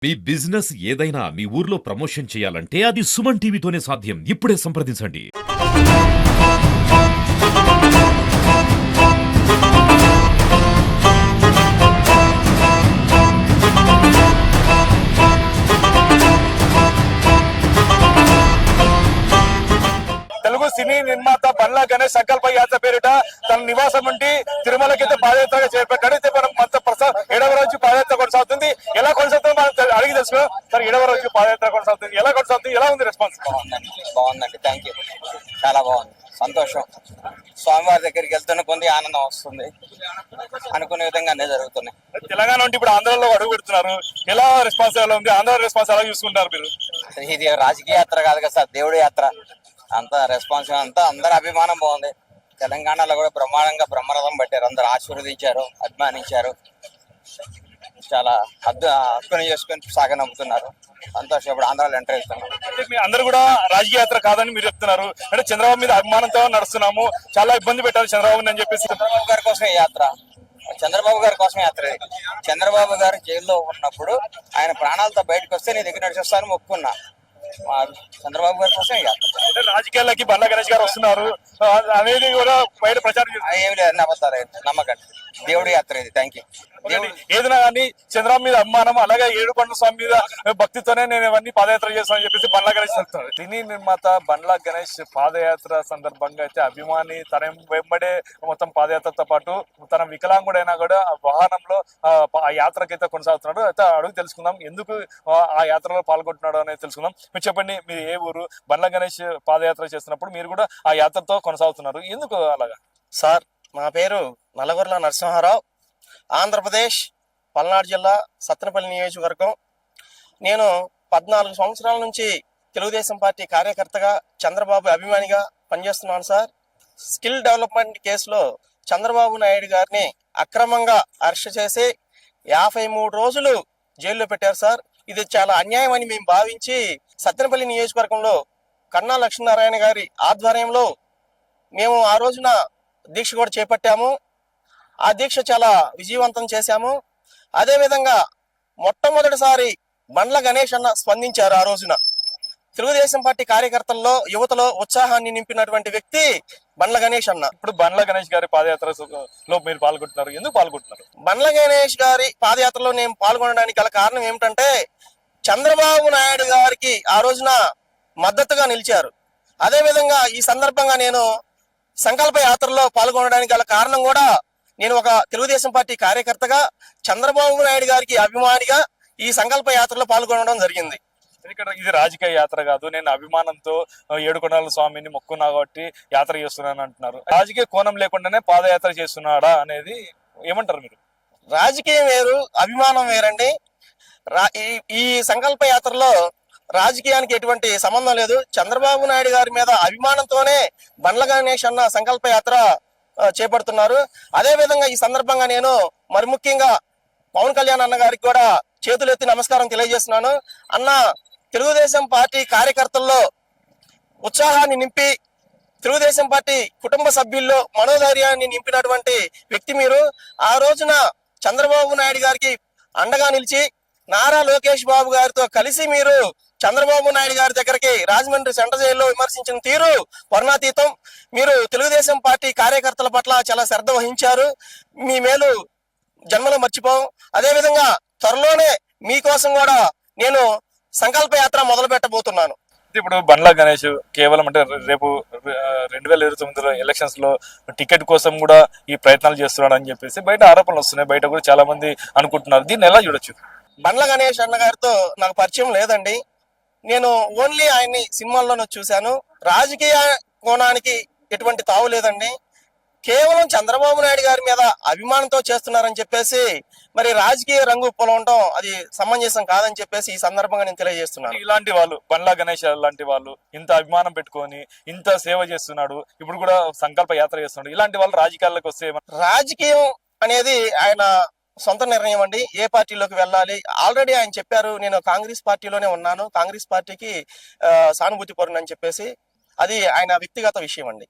మీ business ఏదైనా మీ ఊర్లో promotion చేయాలంటే అది సుమన్ టీవీతోనే సాధ్యం. ఇప్పుడే సంప్రదించండి. తెలుగు సినీ నిర్మాత బండ్ల గణేష్ సంకల్ప యాత్ర పేరిట తన నివాసం నుండి తిరుమలకైతే పాదయాత్రగా చేపట్టాడు. అయితే మనం మనతో ప్రసాద్ 7వ రోజు పాదయాత్ర కొనసాగుతుంది. ఎలా కొనసాగుతుంది మనం అడిగి తెలుసుకున్నాం. సార్ 7వ రోజు పాదయాత్ర కొనసాగుతుంది, ఎలా కొనసాగుతుంది, ఎలా ఉంది రెస్పాన్స్? బాగుందండి, థ్యాంక్ యూ. చాలా బాగుంది, సంతోషం. స్వామివారి దగ్గరికి వెళ్తున్న కొంది ఆనందం వస్తుంది. అనుకునే విధంగా అన్నీ జరుగుతున్నాయి. తెలంగాణ నుండి ఇప్పుడు ఆంధ్రలో అడుగు పెడుతున్నారు, ఎలా రెస్పాన్స్ ఎలా ఉంది? ఆంధ్ర రెస్పాన్స్ ఎలా చూసుకుంటారు మీరు? ఇది రాజకీయ యాత్ర కాదు కదా సార్, దేవుడి యాత్ర. అంతా రెస్పాన్స్ అంతా అందరు అభిమానం బాగుంది. తెలంగాణలో కూడా బ్రహ్మరథం పట్టారు, అందరు ఆశీర్వదించారు, అభిమానించారు. చాలా హక్కుని చేసుకుని సాగనమ్ముతున్నారు. సంతోషం. ఇప్పుడు ఆంధ్రాలో ఎంటర్ అవుతున్నారు. అంటే మీ అందరూ కూడా రాజకీయ యాత్ర కాదని మీరు చెప్తున్నారు. అంటే చంద్రబాబు మీద అభిమానంతో నడుస్తున్నాము, చాలా ఇబ్బంది పెట్టారు చంద్రబాబు అని చెప్పేసి. చంద్రబాబు గారి కోసమే యాత్ర, చంద్రబాబు గారి కోసమే యాత్ర. చంద్రబాబు గారు జైల్లో ఉన్నప్పుడు ఆయన ప్రాణాలతో బయటకు వస్తే నీ దగ్గర నడిచేస్తాను ఒప్పుకున్నా. చంద్రబాబు గారి కోసం యాత్ర. రాజకీయాలకి బండ్ల గణేష్ గారు వస్తున్నారు అనేది కూడా బయట ప్రచారం ఏమి లేదు, అబద్ధాలు నమ్మకండి. దేవుడి యాత్ర ఇది. Thank you. ఏదైనా కానీ చంద్రబాబు మీద అభిమానం, అలాగే ఏడుకొండ స్వామి మీద భక్తితోనే నేను ఇవన్నీ పాదయాత్ర చేస్తానని చెప్పేసి బండ్ల గణేష్ చెప్తున్నారు. సినీ నిర్మాత బండ్ల గణేష్ పాదయాత్ర సందర్భంగా అయితే అభిమాని తన వెంబడే మొత్తం పాదయాత్రతో పాటు తన వికలాంగుడైనా కూడా వాహనంలో ఆ యాత్రకైతే కొనసాగుతున్నాడు. అయితే అడుగు తెలుసుకుందాం, ఎందుకు ఆ యాత్రలో పాల్గొంటున్నాడు అనేది తెలుసుకుందాం. మీరు చెప్పండి, మీరు ఏ ఊరు? బండ్ల గణేష్ పాదయాత్ర చేస్తున్నప్పుడు మీరు కూడా ఆ యాత్రతో కొనసాగుతున్నారు, ఎందుకు అలాగా? సార్, మా పేరు నల్లగొర్ల నరసింహారావు, ఆంధ్రప్రదేశ్ పల్నాడు జిల్లా సత్తెనపల్లి నియోజకవర్గం. నేను 14 సంవత్సరాల నుంచి తెలుగుదేశం పార్టీ కార్యకర్తగా, చంద్రబాబు అభిమానిగా పనిచేస్తున్నాను సార్. స్కిల్ డెవలప్మెంట్ కేసులో చంద్రబాబు నాయుడు గారిని అక్రమంగా అరెస్ట్ చేసి 53 రోజులు జైల్లో పెట్టారు సార్. ఇది చాలా అన్యాయం అని మేము భావించి సత్తెనపల్లి నియోజకవర్గంలో కన్నా లక్ష్మీనారాయణ గారి ఆధ్వర్యంలో మేము ఆ రోజున దీక్ష కూడా చేపట్టాము. ఆ దీక్ష చాలా విజయవంతం చేశాము. అదేవిధంగా మొట్టమొదటిసారి బండ్ల గణేష్ అన్న స్పందించారు. ఆ రోజున తెలుగుదేశం పార్టీ కార్యకర్తల్లో, యువతలో ఉత్సాహాన్ని నింపినటువంటి వ్యక్తి బండ్ల గణేష్ అన్న. ఇప్పుడు బండ్ల గణేష్ గారి పాదయాత్రలో మీరు పాల్గొంటున్నారు, ఎందుకు పాల్గొంటున్నారు? బండ్ల గణేష్ గారి పాదయాత్రలో నేను పాల్గొనడానికి గల కారణం ఏమిటంటే, చంద్రబాబు నాయుడు గారికి ఆ రోజున మద్దతుగా నిలిచారు. అదేవిధంగా ఈ సందర్భంగా నేను సంకల్ప యాత్రలో పాల్గొనడానికి గల కారణం కూడా, నేను ఒక తెలుగుదేశం పార్టీ కార్యకర్తగా, చంద్రబాబు నాయుడు గారికి అభిమానిగా ఈ సంకల్ప యాత్రలో పాల్గొనడం జరిగింది. ఇక్కడ ఇది రాజకీయ యాత్ర కాదు, నేను అభిమానంతో ఏడుకొండల స్వామిని మొక్కున్నా కాబట్టి యాత్ర చేస్తున్నాను అంటున్నారు. రాజకీయ కోణం లేకుండానే పాదయాత్ర చేస్తున్నాడా అనేది ఏమంటారు మీరు? రాజకీయం వేరు, అభిమానం వేరండి. ఈ సంకల్ప యాత్రలో రాజకీయానికి ఎటువంటి సంబంధం లేదు. చంద్రబాబు నాయుడు గారి మీద అభిమానంతోనే బండ్ల గణేష్ అన్న సంకల్ప యాత్ర చేపడుతున్నారు. అదే విధంగా ఈ సందర్భంగా నేను మరి ముఖ్యంగా పవన్ కళ్యాణ్ అన్న గారికి కూడా చేతులెత్తి నమస్కారం తెలియజేస్తున్నాను. అన్న, తెలుగుదేశం పార్టీ కార్యకర్తల్లో ఉత్సాహాన్ని నింపి, తెలుగుదేశం పార్టీ కుటుంబ సభ్యుల్లో మనోధైర్యాన్ని నింపినటువంటి వ్యక్తి మీరు. ఆ రోజున చంద్రబాబు నాయుడు గారికి అండగా నిలిచి, నారా లోకేష్ బాబు గారితో కలిసి మీరు చంద్రబాబు నాయుడు గారి దగ్గరికి రాజమండ్రి సెంట్రల్ జైల్లో విమర్శించిన తీరు వర్ణాతీతం. మీరు తెలుగుదేశం పార్టీ కార్యకర్తల పట్ల చాలా శ్రద్ధ వహించారు. మీ మేలు జన్మలో మర్చిపోం. అదేవిధంగా త్వరలోనే మీకోసం కూడా నేను సంకల్ప యాత్ర మొదలు పెట్టబోతున్నాను. ఇప్పుడు బండ్ల గణేష్ కేవలం అంటే రేపు 2029 ఎలక్షన్స్ లో టికెట్ కోసం కూడా ఈ ప్రయత్నాలు చేస్తున్నాడు అని చెప్పేసి బయట ఆరోపణలు వస్తున్నాయి. బయట కూడా చాలా మంది అనుకుంటున్నారు. దీన్ని ఎలా చూడొచ్చు? బండ్ల గణేష్ అన్న గారితో నాకు పరిచయం లేదండి. నేను ఓన్లీ ఆయన్ని సినిమాల్లోనే చూశాను. రాజకీయ కోణానికి ఎటువంటి తావు లేదండి. కేవలం చంద్రబాబు నాయుడు గారి మీద అభిమానంతో చేస్తున్నారని చెప్పేసి మరి రాజకీయ రంగు పొలవటం అది సమంజసం కాదని చెప్పేసి ఈ సందర్భంగా నేను తెలియజేస్తున్నాను. ఇలాంటి వాళ్ళు, బండ్ల గణేష్ లాంటి వాళ్ళు ఇంత అభిమానం పెట్టుకొని ఇంత సేవ చేస్తున్నాడు, ఇప్పుడు కూడా సంకల్ప యాత్ర చేస్తున్నాడు, ఇలాంటి వాళ్ళు రాజకీయాల్లోకి వస్తే రాజకీయం అనేది ఆయన సొంత నిర్ణయం అండి. ఏ పార్టీలోకి వెళ్ళాలి ఆల్రెడీ ఆయన చెప్పారు, నేను కాంగ్రెస్ పార్టీలోనే ఉన్నాను, కాంగ్రెస్ పార్టీకి సానుభూతి పరునని చెప్పేసి. అది ఆయన వ్యక్తిగత విషయం అండి.